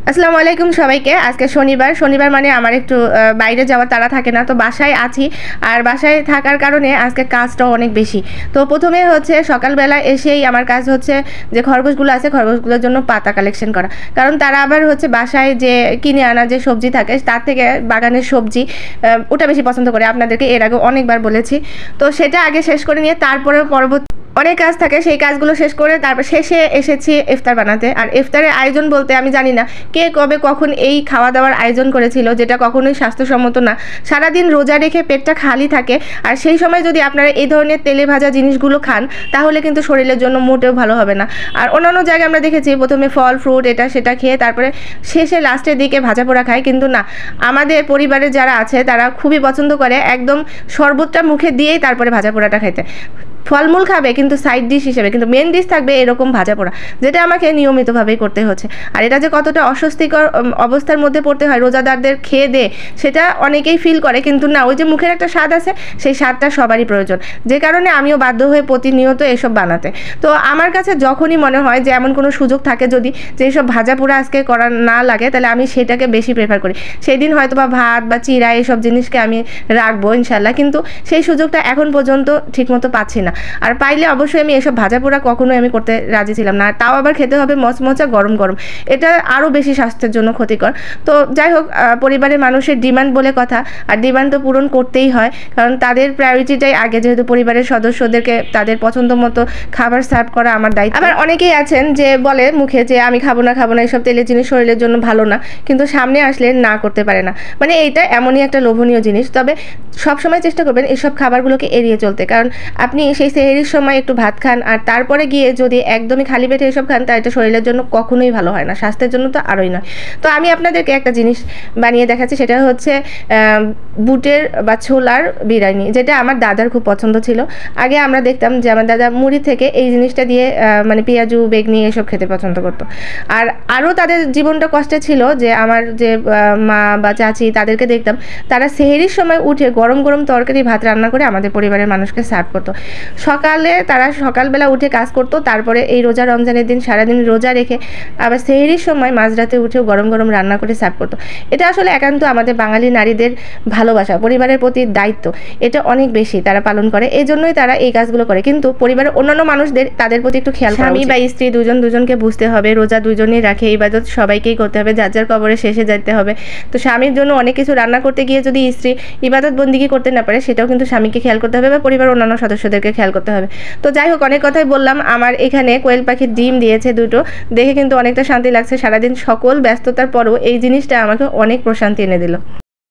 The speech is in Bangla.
আসসালামু আলাইকুম সবাইকে। আজকে শনিবার মানে আমার একটু বাইরে যাওয়ার তাড়া থাকে না, তো বাসায় আছি। আর বাসায় থাকার কারণে আজকে কাজটাও অনেক বেশি। তো প্রথমে হচ্ছে সকালবেলা এসেই আমার কাজ হচ্ছে যে খরগোশগুলো আছে খরগোশগুলোর জন্য পাতা কালেকশন করা, কারণ তারা আবার হচ্ছে বাসায় যে কিনে আনা যে সবজি থাকে তার থেকে বাগানের সবজি ওটা বেশি পছন্দ করে। আপনাদেরকে এর আগে অনেকবার বলেছি। তো সেটা আগে শেষ করে নিয়ে তারপরে পরবর্তী অনেক কাজ থাকে, সেই কাজগুলো শেষ করে তারপর শেষে এসেছি ইফতার বানাতে। আর ইফতারের আয়োজন বলতে আমি জানি না কে কবে কখন এই খাওয়া দাওয়ার আয়োজন করেছিল, যেটা কখনোই স্বাস্থ্যসম্মত না। সারাদিন রোজা রেখে পেটটা খালি থাকে, আর সেই সময় যদি আপনারা এই ধরনের তেলে ভাজা জিনিসগুলো খান তাহলে কিন্তু শরীরের জন্য মোটেও ভালো হবে না। আর অন্যান্য জায়গায় আমরা দেখেছি প্রথমে ফল ফ্রুট এটা সেটা খেয়ে তারপরে শেষে লাস্টের দিকে ভাজা পোড়া খায়, কিন্তু না, আমাদের পরিবারে যারা আছে তারা খুবই পছন্দ করে একদম শরবতটা মুখে দিয়েই তারপরে ভাজা পোড়াটা খাইতে। ফলমূল খাবে কিন্তু সাইড ডিশ হিসেবে, কিন্তু মেন ডিশ থাকবে এরকম ভাজা পোড়া, যেটা আমাকে নিয়মিতভাবেই করতে হচ্ছে। আর এটা যে কতটা অস্বস্তিকর অবস্থার মধ্যে পড়তে হয় রোজাদারদের খেয়ে দে, সেটা অনেকেই ফিল করে, কিন্তু না, ওই যে মুখের একটা স্বাদ আছে সেই স্বাদটা সবারই প্রয়োজন, যে কারণে আমিও বাধ্য হয়ে প্রতিনিয়ত এসব বানাতে। তো আমার কাছে যখনই মনে হয় যে এমন কোনো সুযোগ থাকে যদি যে এইসব ভাজা পোড়া আজকে করা না লাগে, তাহলে আমি সেটাকে বেশি প্রেফার করি। সেই দিন হয়তো বা ভাত বা চিড়া এইসব জিনিসকে আমি রাখবো ইনশাল্লাহ, কিন্তু সেই সুযোগটা এখন পর্যন্ত ঠিকমতো পাচ্ছি না। আর পাইলে অবশ্যই আমি এসব ভাজা পোড়া কখনোই আমি করতে রাজি ছিলাম না। তাও আবার খেতে হবে মচমচা গরম গরম, এটা আরও বেশি স্বাস্থ্যের জন্য ক্ষতিকর। তো যাই হোক, পরিবারের মানুষের ডিমান্ড বলে কথা, আর ডিমান্ড তো পূরণ করতেই হয়, কারণ তাদের প্রায়োরিটিটাই আগে, যেহেতু পরিবারের সদস্যদেরকে তাদের পছন্দ মতো খাবার সার্ভ করা আমার দায়িত্ব। আবার অনেকেই আছেন যে বলে মুখে যে আমি খাবো না এইসব তেলের জিনিস শরীরের জন্য ভালো না, কিন্তু সামনে আসলে না করতে পারে না। মানে এইটা এমনই একটা লোভনীয় জিনিস। তবে সবসময় চেষ্টা করবেন এসব খাবারগুলোকে এড়িয়ে চলতে, কারণ আপনি সেই সেহরির সময় একটু ভাত খান আর তারপরে গিয়ে যদি একদমই খালি পেটে এসব খান তা এটা শরীরের জন্য কখনোই ভালো হয় না, স্বাস্থ্যের জন্য তো আরোই নয়। তো আমি আপনাদেরকে একটা জিনিস বানিয়ে দেখাচ্ছি, সেটা হচ্ছে বুটের বা ছোলার বিরিয়ানি, যেটা আমার দাদার খুব পছন্দ ছিল। আগে আমরা দেখতাম যে আমার দাদা মুড়ি থেকে এই জিনিসটা দিয়ে মানে পেঁয়াজু বেগনি এসব খেতে পছন্দ করতো। আর আরও তাদের জীবনটা কষ্টে ছিল যে আমার যে মা বা চাচি তাদেরকে দেখতাম তারা সেহরির সময় উঠে গরম গরম তরকারি ভাত রান্না করে আমাদের পরিবারের মানুষকে সার্ভ করতো। সকালে তারা সকালবেলা উঠে কাজ করতো, তারপরে এই রোজা রমজানের দিন সারাদিন রোজা রেখে আবার সেহরির সময় মাঝরাতে উঠেও গরম গরম রান্না করে সার্ভ করতো। এটা আসলে একান্ত আমাদের বাঙালি নারীদের ভালোবাসা, পরিবারের প্রতি দায়িত্ব, এটা অনেক বেশি তারা পালন করে, এই জন্যই তারা এই কাজগুলো করে। কিন্তু পরিবারের অন্যান্য মানুষদের তাদের প্রতি একটু খেয়াল, স্বামী বা স্ত্রী দুজনকে বুঝতে হবে, রোজা দুজনেই রাখে, ইবাদত সবাইকেই করতে হবে, যার যার কবরে শেষে যেতে হবে। তো স্বামীর জন্য অনেক কিছু রান্না করতে গিয়ে যদি স্ত্রী ইবাদত বন্দিগি করতে না পারে, সেটাও কিন্তু স্বামীকে খেয়াল করতে হবে বা পরিবারের অন্যান্য সদস্যদেরকে খেয়াল করতে হবে। তো যাই হোক, অনেক কথাই বললাম। আমার এখানে কোয়েল পাখির ডিম দিয়েছে দুটো, দেখে কিন্তু অনেকটা শান্তি লাগছে। সারাদিন সকল ব্যস্ততার পরও এই জিনিসটা আমাকে অনেক প্রশান্তি এনে দিল।